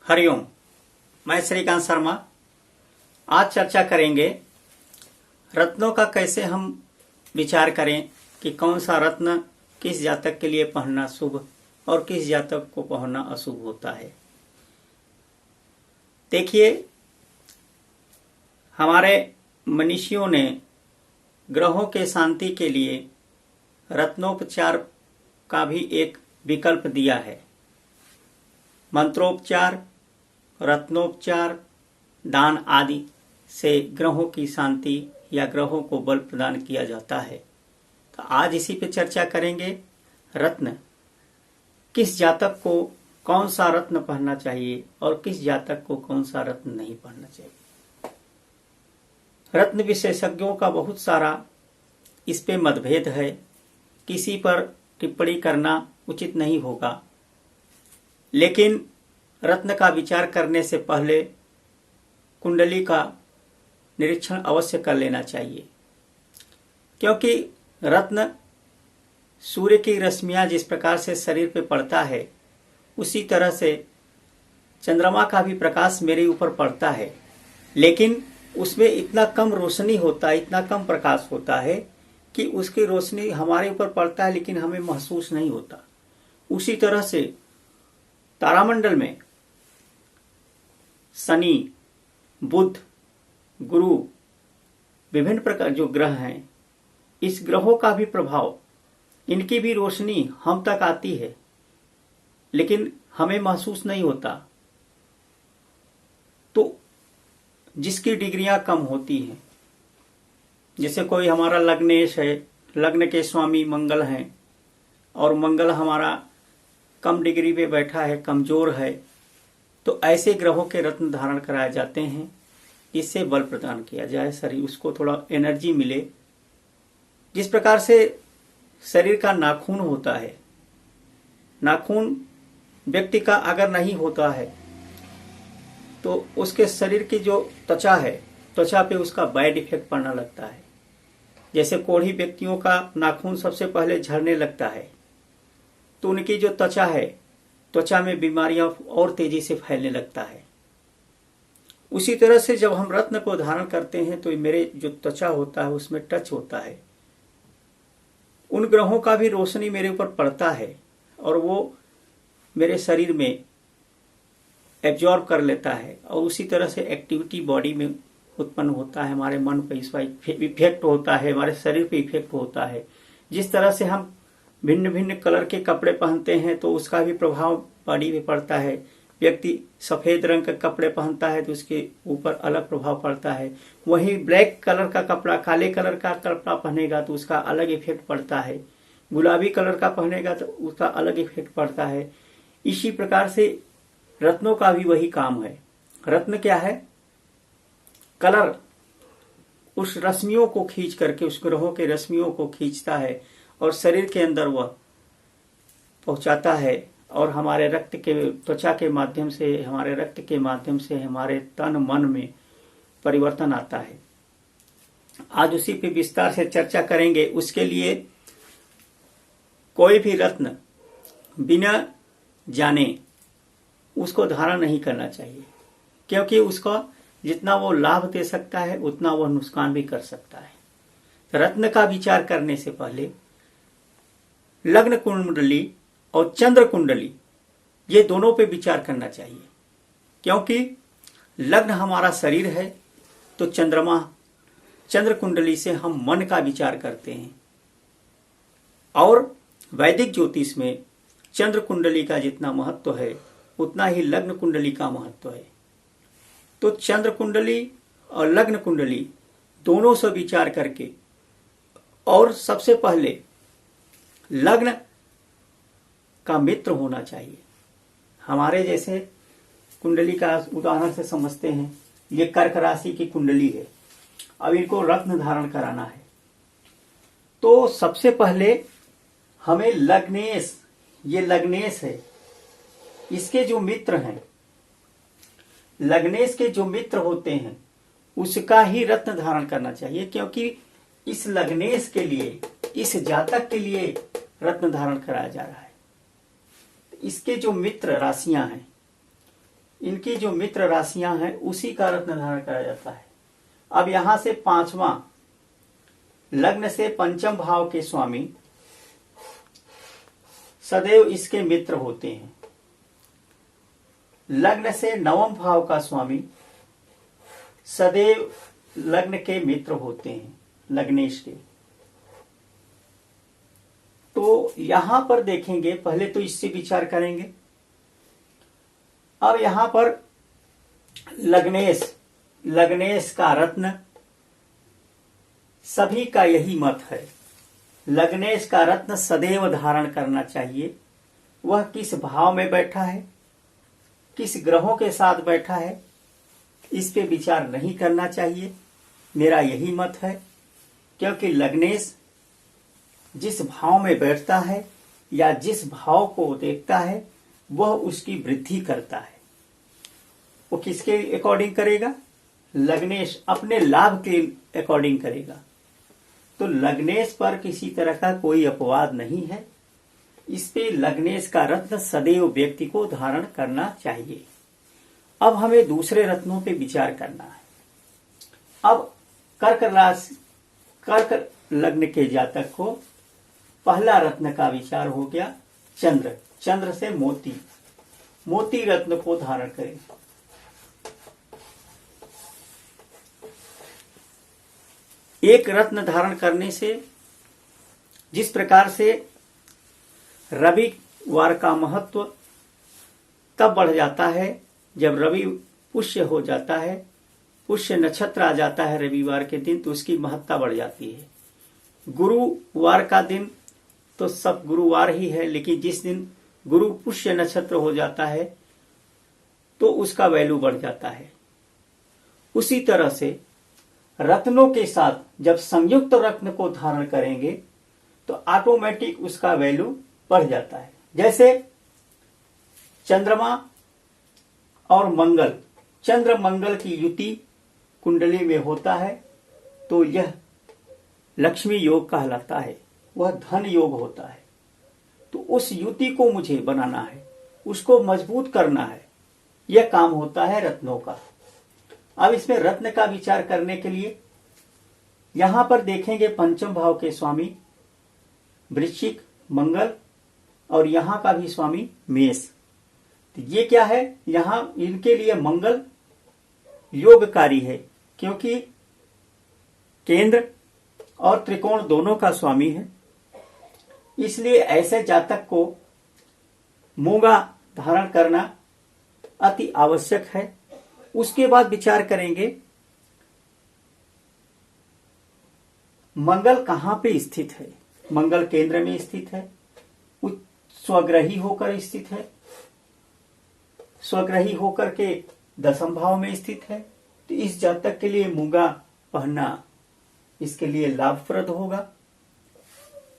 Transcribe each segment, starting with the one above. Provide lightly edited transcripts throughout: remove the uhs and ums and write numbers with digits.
हरिओम। मैं श्रीकांत शर्मा। आज चर्चा करेंगे रत्नों का कैसे हम विचार करें कि कौन सा रत्न किस जातक के लिए पहनना शुभ और किस जातक को पहनना अशुभ होता है। देखिए, हमारे मनीषियों ने ग्रहों के शांति के लिए रत्नोपचार का भी एक विकल्प दिया है। मंत्रोपचार, रत्नोपचार, दान आदि से ग्रहों की शांति या ग्रहों को बल प्रदान किया जाता है। तो आज इसी पे चर्चा करेंगे। रत्न, किस जातक को कौन सा रत्न पहनना चाहिए और किस जातक को कौन सा रत्न नहीं पहनना चाहिए। रत्न विशेषज्ञों का बहुत सारा इस पे मतभेद है। किसी पर टिप्पणी करना उचित नहीं होगा, लेकिन रत्न का विचार करने से पहले कुंडली का निरीक्षण अवश्य कर लेना चाहिए, क्योंकि रत्न सूर्य की रश्मियां जिस प्रकार से शरीर पे पड़ता है उसी तरह से चंद्रमा का भी प्रकाश मेरे ऊपर पड़ता है, लेकिन उसमें इतना कम रोशनी होता है, इतना कम प्रकाश होता है कि उसकी रोशनी हमारे ऊपर पड़ता है लेकिन हमें महसूस नहीं होता। उसी तरह से तारामंडल में शनि, बुध, गुरु, विभिन्न प्रकार जो ग्रह हैं, इस ग्रहों का भी प्रभाव, इनकी भी रोशनी हम तक आती है लेकिन हमें महसूस नहीं होता। तो जिसकी डिग्रियां कम होती हैं, जैसे कोई हमारा लग्नेश है, लग्न के स्वामी मंगल हैं और मंगल हमारा कम डिग्री पे बैठा है, कमजोर है, तो ऐसे ग्रहों के रत्न धारण कराए जाते हैं। इससे बल प्रदान किया जाए, शरीर उसको थोड़ा एनर्जी मिले। जिस प्रकार से शरीर का नाखून होता है, नाखून व्यक्ति का अगर नहीं होता है तो उसके शरीर की जो त्वचा है, त्वचा पे उसका बैड इफेक्ट पड़ने लगता है। जैसे कोढ़ी व्यक्तियों का नाखून सबसे पहले झड़ने लगता है तो उनकी जो त्वचा है, त्वचा में बीमारियां और तेजी से फैलने लगता है। उसी तरह से जब हम रत्न को धारण करते हैं तो मेरे जो त्वचा होता है उसमें टच होता है, उन ग्रहों का भी रोशनी मेरे ऊपर पड़ता है और वो मेरे शरीर में एब्जॉर्ब कर लेता है और उसी तरह से एक्टिविटी बॉडी में उत्पन्न होता है। हमारे मन पर इसका इफेक्ट होता है, हमारे शरीर पे इफेक्ट होता है। जिस तरह से हम भिन्न भिन्न कलर के कपड़े पहनते हैं तो उसका भी प्रभाव बॉडी में पड़ता है। व्यक्ति सफेद रंग के कपड़े पहनता है तो उसके ऊपर अलग प्रभाव पड़ता है। वही ब्लैक कलर का कपड़ा, काले कलर का कपड़ा पहनेगा तो उसका अलग इफेक्ट पड़ता है। गुलाबी कलर का पहनेगा तो उसका अलग इफेक्ट पड़ता है। इसी प्रकार से रत्नों का भी वही काम है। रत्न क्या है? कलर उस रश्मियों को खींच करके, उस ग्रहों के रश्मियों को खींचता है और शरीर के अंदर वह पहुंचाता है और हमारे रक्त के, त्वचा के माध्यम से, हमारे रक्त के माध्यम से हमारे तन मन में परिवर्तन आता है। आज उसी पे विस्तार से चर्चा करेंगे। उसके लिए कोई भी रत्न बिना जाने उसको धारण नहीं करना चाहिए, क्योंकि उसका जितना वो लाभ दे सकता है उतना वह नुकसान भी कर सकता है। रत्न का विचार करने से पहले लग्न कुंडली और चंद्र कुंडली, ये दोनों पे विचार करना चाहिए, क्योंकि लग्न हमारा शरीर है तो चंद्रमा, चंद्र कुंडली से हम मन का विचार करते हैं और वैदिक ज्योतिष में चंद्र कुंडली का जितना महत्व है उतना ही लग्न कुंडली का महत्व है। तो चंद्र कुंडली और लग्न कुंडली दोनों से विचार करके, और सबसे पहले लग्न का मित्र होना चाहिए। हमारे जैसे कुंडली का उदाहरण से समझते हैं, ये कर्क राशि की कुंडली है, अब इनको रत्न धारण कराना है तो सबसे पहले हमें लग्नेश, ये लग्नेश है, इसके जो मित्र हैं, लग्नेश के जो मित्र होते हैं उसका ही रत्न धारण करना चाहिए, क्योंकि इस लग्नेश के लिए, इस जातक के लिए रत्न धारण कराया जा रहा है। इसके जो मित्र राशियां हैं, इनकी जो मित्र राशियां हैं उसी का रत्न धारण करा जाता है। अब यहां से पांचवा, लग्न से पंचम भाव के स्वामी सदैव इसके मित्र होते हैं। लग्न से नवम भाव का स्वामी सदैव लग्न के मित्र होते हैं, लग्नेश के। तो यहां पर देखेंगे, पहले तो इससे विचार करेंगे। अब यहां पर लग्नेश का रत्न, सभी का यही मत है, लग्नेश का रत्न सदैव धारण करना चाहिए। वह किस भाव में बैठा है, किस ग्रहों के साथ बैठा है, इस पे विचार नहीं करना चाहिए, मेरा यही मत है। क्योंकि लग्नेश जिस भाव में बैठता है या जिस भाव को देखता है वह उसकी वृद्धि करता है। वो किसके अकॉर्डिंग करेगा? लग्नेश अपने लाभ के अकॉर्डिंग करेगा। तो लग्नेश पर किसी तरह का कोई अपवाद नहीं है। इस पे लग्नेश का रत्न सदैव व्यक्ति को धारण करना चाहिए। अब हमें दूसरे रत्नों पे विचार करना है। अब कर्क लग्न के जातक को पहला रत्न का विचार हो गया चंद्र। चंद्र से मोती रत्न को धारण करें। एक रत्न धारण करने से जिस प्रकार से रविवार का महत्व तब बढ़ जाता है जब रवि पुष्य हो जाता है, पुष्य नक्षत्र आ जाता है रविवार के दिन, तो उसकी महत्ता बढ़ जाती है। गुरुवार का दिन तो सब गुरुवार ही है, लेकिन जिस दिन गुरु पुष्य नक्षत्र हो जाता है तो उसका वैल्यू बढ़ जाता है। उसी तरह से रत्नों के साथ जब संयुक्त रत्न को धारण करेंगे तो ऑटोमेटिक उसका वैल्यू बढ़ जाता है। जैसे चंद्रमा और मंगल, चंद्र मंगल की युति कुंडली में होता है तो यह लक्ष्मी योग कहलाता है, वह धन योग होता है। तो उस युति को मुझे बनाना है, उसको मजबूत करना है, यह काम होता है रत्नों का। अब इसमें रत्न का विचार करने के लिए यहां पर देखेंगे पंचम भाव के स्वामी वृश्चिक मंगल और यहां का भी स्वामी मेष। तो ये क्या है, यहां इनके लिए मंगल योगकारी है क्योंकि केंद्र और त्रिकोण दोनों का स्वामी है। इसलिए ऐसे जातक को मूंगा धारण करना अति आवश्यक है। उसके बाद विचार करेंगे मंगल कहां पे स्थित है। मंगल केंद्र में स्थित है, स्वग्रही होकर स्थित है, स्वग्रही होकर के दसम भाव में स्थित है। तो इस जातक के लिए मूंगा पहनना इसके लिए लाभप्रद होगा।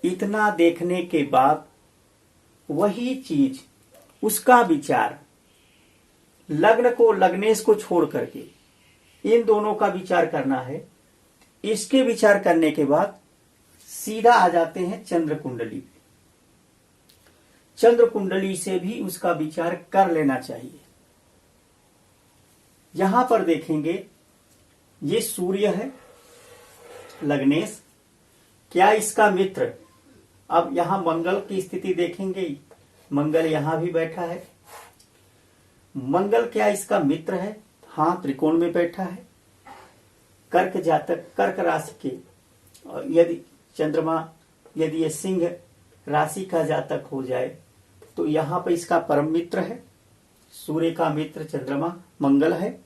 इतना देखने के बाद वही चीज, उसका विचार लग्न को, लग्नेश को छोड़ करके इन दोनों का विचार करना है। इसके विचार करने के बाद सीधा आ जाते हैं चंद्र कुंडली। चंद्र कुंडली से भी उसका विचार कर लेना चाहिए। यहां पर देखेंगे ये सूर्य है लग्नेश, क्या इसका मित्र। अब यहां मंगल की स्थिति देखेंगे, मंगल यहां भी बैठा है। मंगल क्या इसका मित्र है? हां, त्रिकोण में बैठा है। कर्क जातक, कर्क राशि के, और यदि चंद्रमा, यदि ये सिंह राशि का जातक हो जाए तो यहां पर इसका परम मित्र है। सूर्य का मित्र चंद्रमा मंगल है।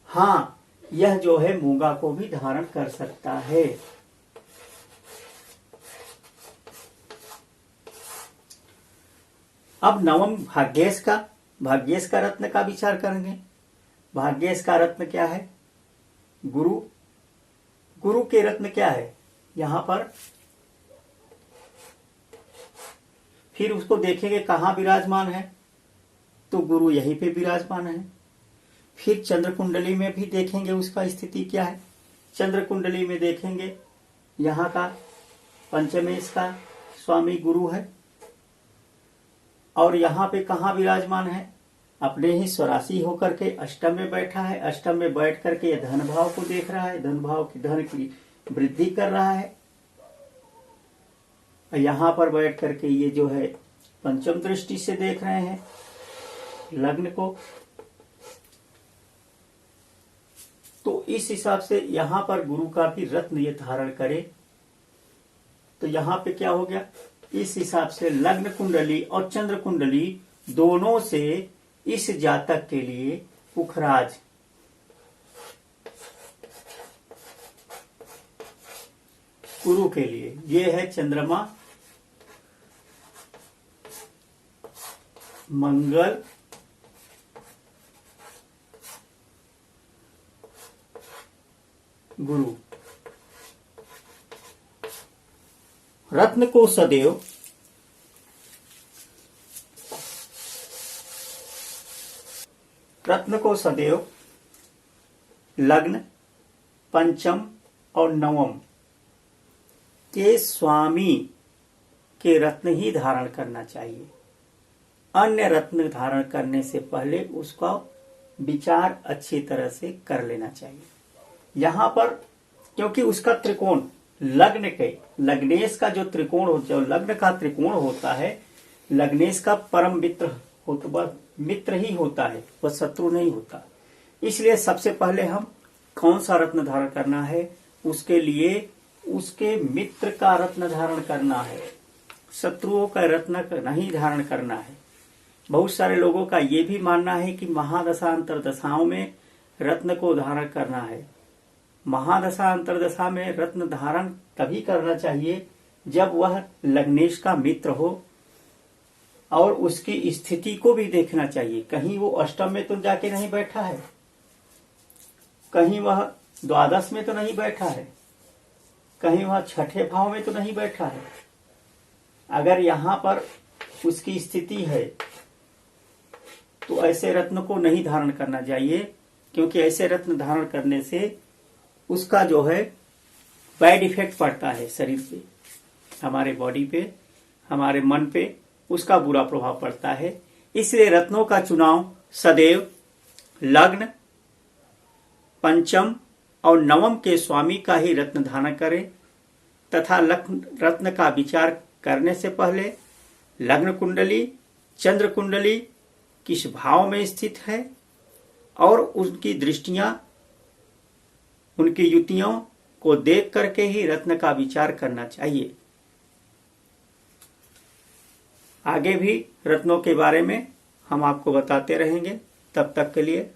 हां, यह जो है मूंगा को भी धारण कर सकता है। अब नवम भाग्येश का रत्न का विचार करेंगे। भाग्येश का रत्न क्या है? गुरु के रत्न क्या है? यहां पर फिर उसको देखेंगे कहां विराजमान है, तो गुरु यहीं पे विराजमान है। फिर चंद्र कुंडली में भी देखेंगे उसका स्थिति क्या है। चंद्र कुंडली में देखेंगे यहां का पंचमेश का स्वामी गुरु है और यहां पे कहां विराजमान है? अपने ही स्वराशि होकर के अष्टम में बैठा है। अष्टम में बैठ करके यह धन भाव को देख रहा है, धन भाव की धन की वृद्धि कर रहा है। यहां पर बैठ करके ये जो है पंचम दृष्टि से देख रहे हैं लग्न को। तो इस हिसाब से यहां पर गुरु का भी रत्न ये धारण करे तो यहां पे क्या हो गया, इस हिसाब से लग्न कुंडली और चंद्र कुंडली दोनों से इस जातक के लिए पुखराज गुरु के लिए ये है चंद्रमा, मंगल, गुरु। रत्न को सदैव लग्न, पंचम और नवम के स्वामी के रत्न ही धारण करना चाहिए। अन्य रत्न धारण करने से पहले उसका विचार अच्छी तरह से कर लेना चाहिए। यहां पर क्योंकि उसका त्रिकोण लग्नेश का जो त्रिकोण होता है, लग्न का त्रिकोण होता है, लग्नेश का परम मित्र ही होता है, वह शत्रु नहीं होता। इसलिए सबसे पहले हम कौन सा रत्न धारण करना है, उसके लिए उसके मित्र का रत्न धारण करना है, शत्रुओं का रत्न नहीं धारण करना है। बहुत सारे लोगों का ये भी मानना है कि महादशा अंतरदशाओं में रत्न को धारण करना है। महादशा अंतरदशा में रत्न धारण तभी करना चाहिए जब वह लग्नेश का मित्र हो और उसकी स्थिति को भी देखना चाहिए। कहीं वो अष्टम में तो जाके नहीं बैठा है, कहीं वह द्वादश में तो नहीं बैठा है, कहीं वह छठे भाव में तो नहीं बैठा है। अगर यहां पर उसकी स्थिति है तो ऐसे रत्न को नहीं धारण करना चाहिए, क्योंकि ऐसे रत्न धारण करने से उसका जो है बैड इफेक्ट पड़ता है शरीर पे, हमारे बॉडी पे, हमारे मन पे उसका बुरा प्रभाव पड़ता है। इसलिए रत्नों का चुनाव सदैव लग्न, पंचम और नवम के स्वामी का ही रत्न धारण करें तथा रत्न का विचार करने से पहले लग्न कुंडली, चंद्र कुंडली किस भाव में स्थित है और उनकी दृष्टियां, उनकी युतियों को देख करके ही रत्न का विचार करना चाहिए। आगे भी रत्नों के बारे में हम आपको बताते रहेंगे। तब तक के लिए